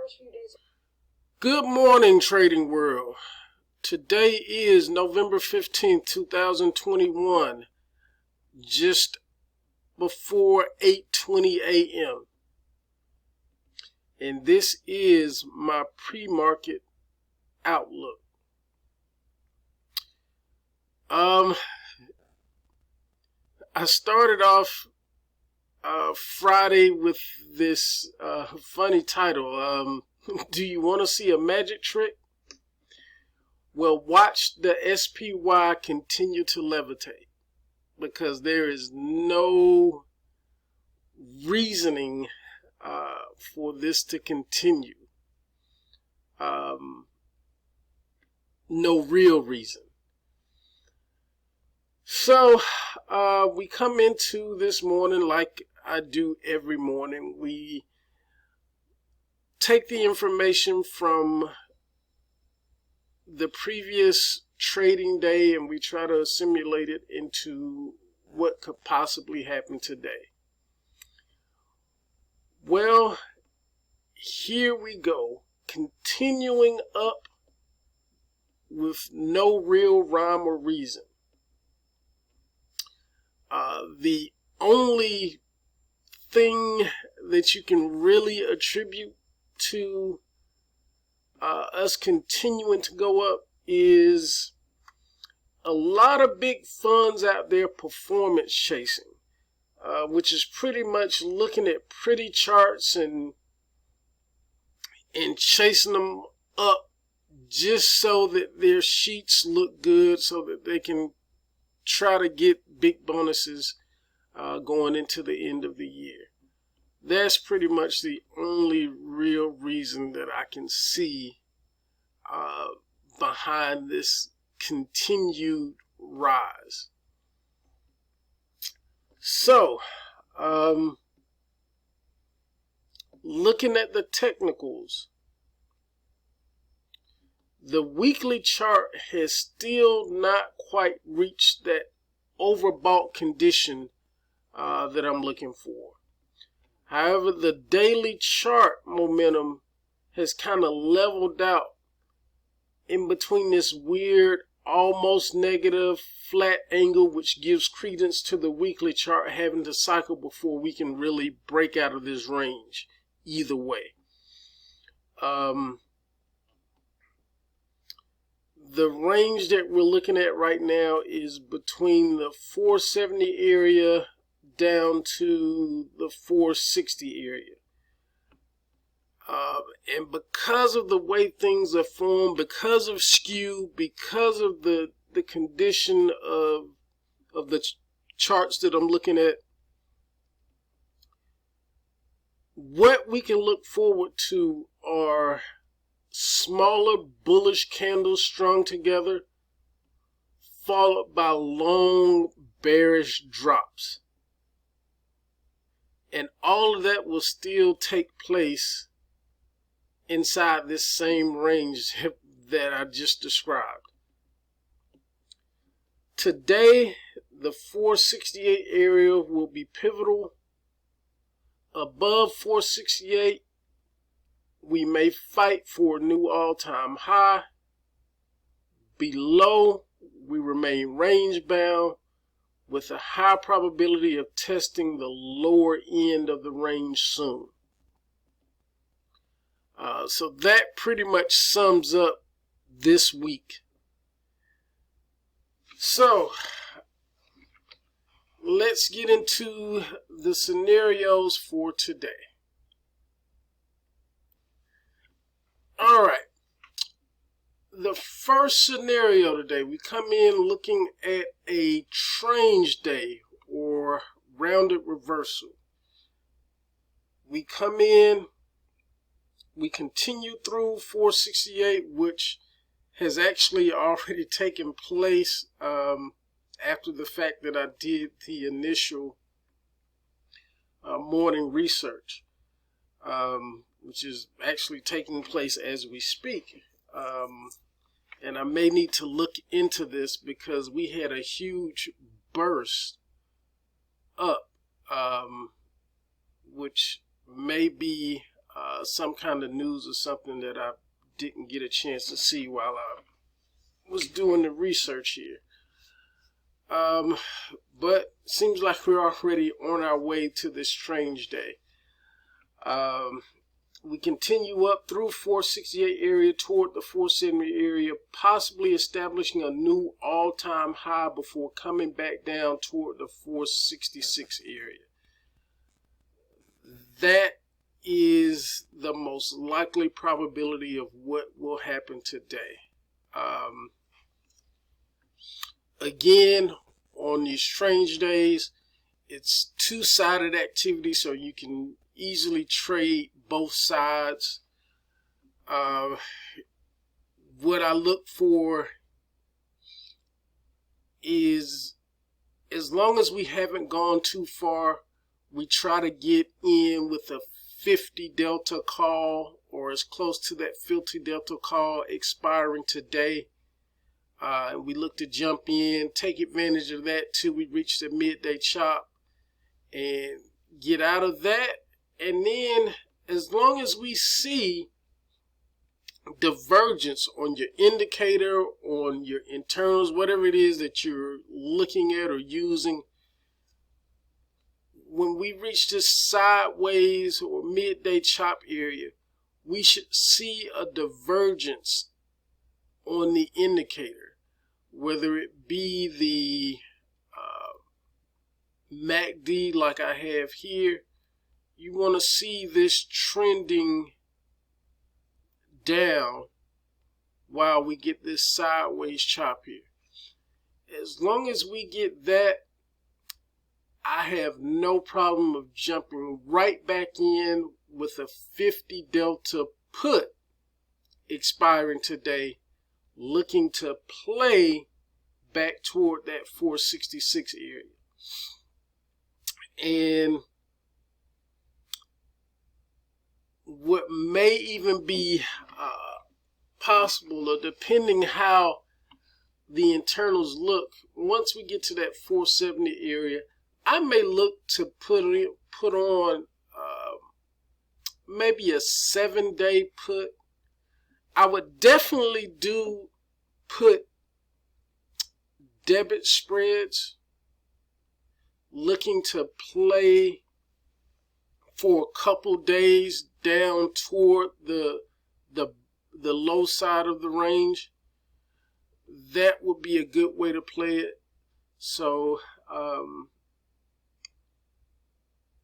first few days. Good morning, trading world. Today is November 15th, 2021, just before 8:20 a.m. And this is my pre-market outlook. I started off Friday with this funny title. Do you want to see a magic trick? Well, watch the SPY continue to levitate, because there is no reasoning for this to continue. No real reason. So we come into this morning like I do every morning. We take the information from the previous trading day and we try to assimilate it into what could possibly happen today. Well, here we go, continuing up with no real rhyme or reason. The only thing that you can really attribute to us continuing to go up is a lot of big funds out there performance chasing, which is pretty much looking at pretty charts and chasing them up just so that their sheets look good, so that they can try to get big bonuses going into the end of the year. That's pretty much the only real reason that I can see behind this continued rise. So, looking at the technicals, the weekly chart has still not quite reached that overbought condition that I'm looking for. However, the daily chart momentum has kind of leveled out in between this weird, almost negative flat angle, which gives credence to the weekly chart having to cycle before we can really break out of this range either way. The range that we're looking at right now is between the 470 area down to the 460 area. And because of the way things are formed, because of skew, because of the condition of the charts that I'm looking at, what we can look forward to are smaller bullish candles strung together, followed by long bearish drops. And all of that will still take place inside this same range that I just described. Today, the 468 area will be pivotal. Above 468, we may fight for a new all-time high. Below, we remain range bound with a high probability of testing the lower end of the range soon. So that pretty much sums up this week. So let's get into the scenarios for today. All right. The first scenario today, we come in looking at a change day or rounded reversal. We come in, we continue through 468, which has actually already taken place after the fact that I did the initial morning research, which is actually taking place as we speak. And I may need to look into this because we had a huge burst up, which may be some kind of news or something that I didn't get a chance to see while I was doing the research here. But seems like we're already on our way to this strange day. We continue up through 468 area toward the 470 area, possibly establishing a new all-time high before coming back down toward the 466 area. That is the most likely probability of what will happen today. Again, on these strange days, it's two-sided activity, so you can easily trade both sides. What I look for is, as long as we haven't gone too far, we try to get in with a 50 delta call or as close to that 50 delta call expiring today. We look to jump in, take advantage of that till we reach the midday chop and get out of that. And then as long as we see divergence on your indicator, on your internals, whatever it is that you're looking at or using, when we reach this sideways or midday chop area, we should see a divergence on the indicator, whether it be the MACD like I have here. You want to see this trending down while we get this sideways chop here. As long as we get that, I have no problem of jumping right back in with a 50 delta put expiring today, looking to play back toward that 466 area. And what may even be possible, or depending how the internals look, once we get to that 470 area, I may look to put on maybe a 7-day put. I would definitely do put debit spreads, looking to play for a couple days down toward the low side of the range. That would be a good way to play it. So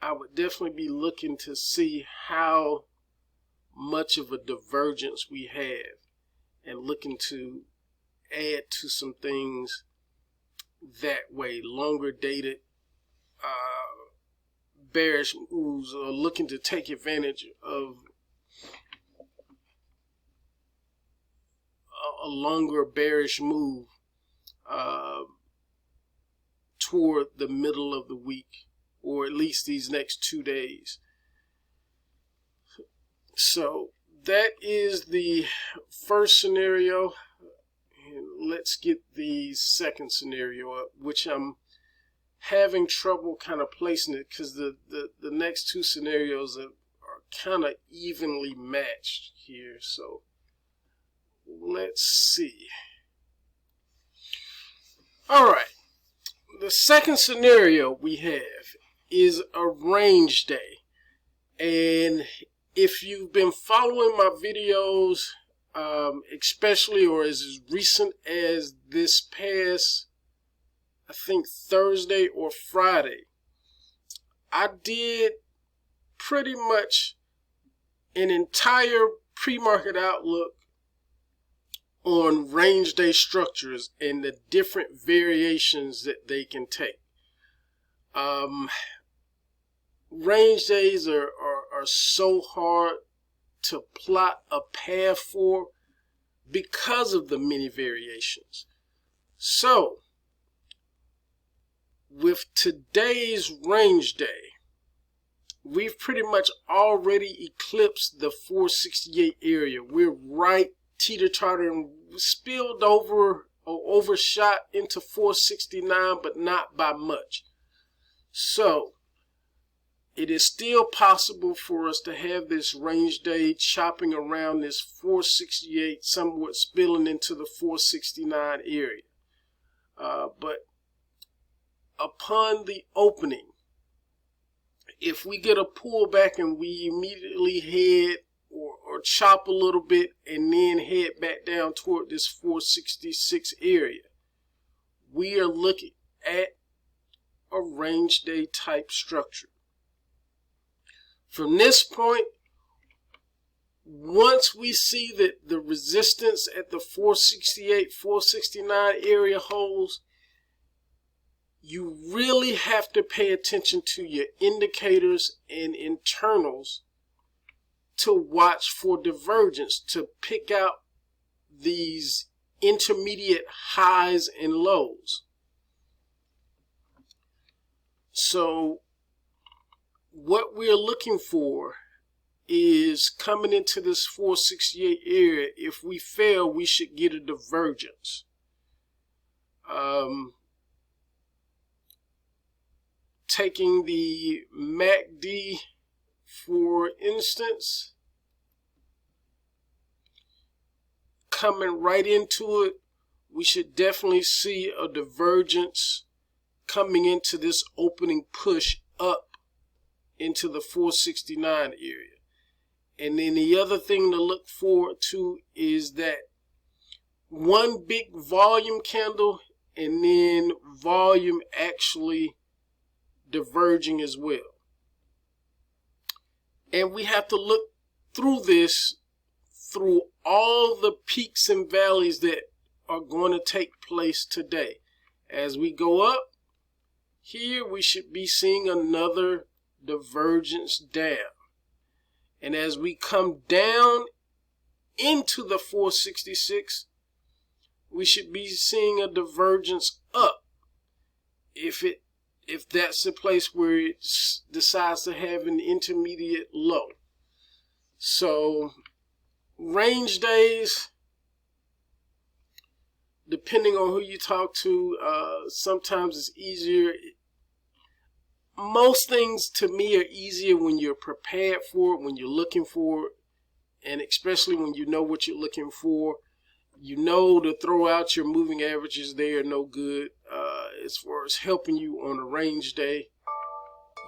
I would definitely be looking to see how much of a divergence we have and looking to add to some things that way. Longer dated bearish moves, or looking to take advantage of a longer bearish move toward the middle of the week, or at least these next 2 days. So that is the first scenario. And let's get the second scenario up, which I'm having trouble kind of placing it because the next two scenarios are kind of evenly matched here. So let's see. All right. The second scenario we have is a range day. And if you've been following my videos, especially or as recent as this past, I think Thursday or Friday, I did pretty much an entire pre-market outlook on range day structures and the different variations that they can take. Range days are so hard to plot a path for because of the many variations. So with today's range day, we've pretty much already eclipsed the 468 area. We're right teeter-totter and spilled over or overshot into 469, but not by much. So it is still possible for us to have this range day chopping around this 468, somewhat spilling into the 469 area. But upon the opening, if we get a pullback and we immediately head or chop a little bit and then head back down toward this 466 area, we are looking at a range day type structure. From this point, once we see that the resistance at the 468, 469 area holds, you really have to pay attention to your indicators and internals to watch for divergence, to pick out these intermediate highs and lows. So what we're looking for is coming into this 468 area. If we fail, we should get a divergence. Taking the MACD for instance, coming right into it, we should definitely see a divergence coming into this opening push up into the 469 area. And then the other thing to look forward to is that one big volume candle and then volume actually diverging as well. And we have to look through this, through all the peaks and valleys that are going to take place today. As we go up, here we should be seeing another divergence down. And as we come down into the 466, we should be seeing a divergence up. If that's the place where it decides to have an intermediate low. So range days, depending on who you talk to, sometimes it's easier. Most things to me are easier when you're prepared for it, when you're looking for it, and especially when you know what you're looking for. You know to throw out your moving averages. They are no good as far as helping you on a range day.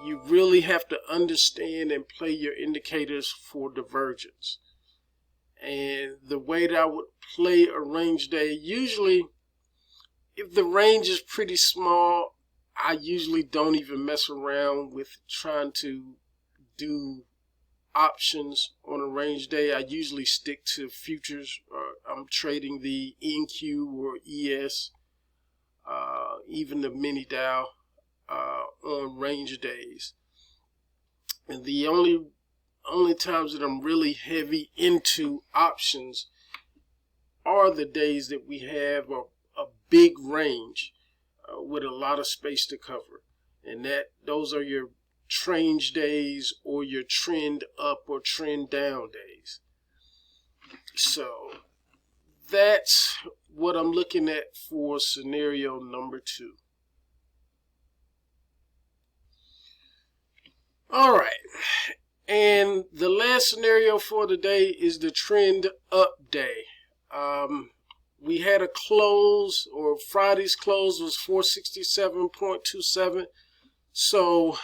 You really have to understand and play your indicators for divergence. And the way that I would play a range day, usually if the range is pretty small, I usually don't even mess around with trying to do options on a range day. I usually stick to futures, or I'm trading the NQ or ES, even the mini Dow on range days. And the only times that I'm really heavy into options are the days that we have a big range with a lot of space to cover, and those are your range days or your trend up or trend down days. So that's what I'm looking at for scenario number 2. All right, and the last scenario for today is the trend up day. We had a close, or Friday's close was 467.27. So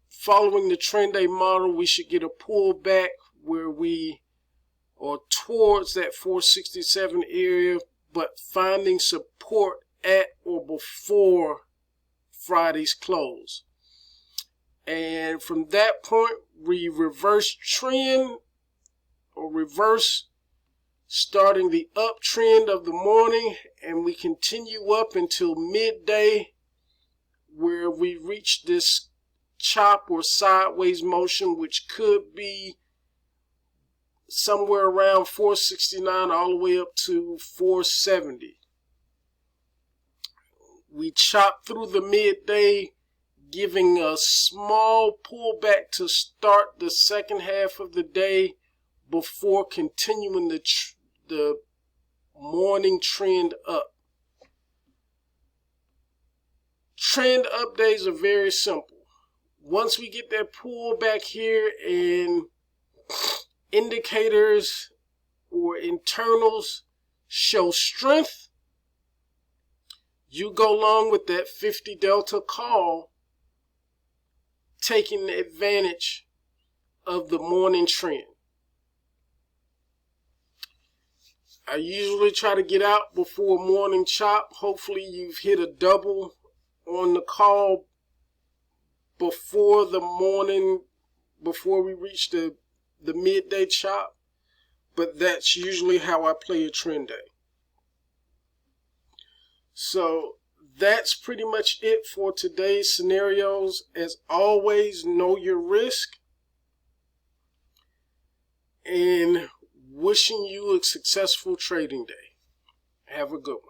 following the trend day model, we should get a pullback where we are towards that 467 area, but finding support at or before Friday's close. And from that point, we reverse trend, or reverse starting the uptrend of the morning, and we continue up until midday, where we reach this chop or sideways motion, which could be somewhere around 469 all the way up to 470. We chop through the midday, giving a small pullback to start the second half of the day before continuing the morning trend up. Trend up days are very simple. once we get that pull back here and indicators or internals show strength, you go along with that 50 delta call, taking advantage of the morning trend. I usually try to get out before morning chop. Hopefully you've hit a double on the call before the morning, before we reach the midday chop. But that's usually how I play a trend day. So that's pretty much it for today's scenarios. As always, know your risk. And wishing you a successful trading day. Have a good one.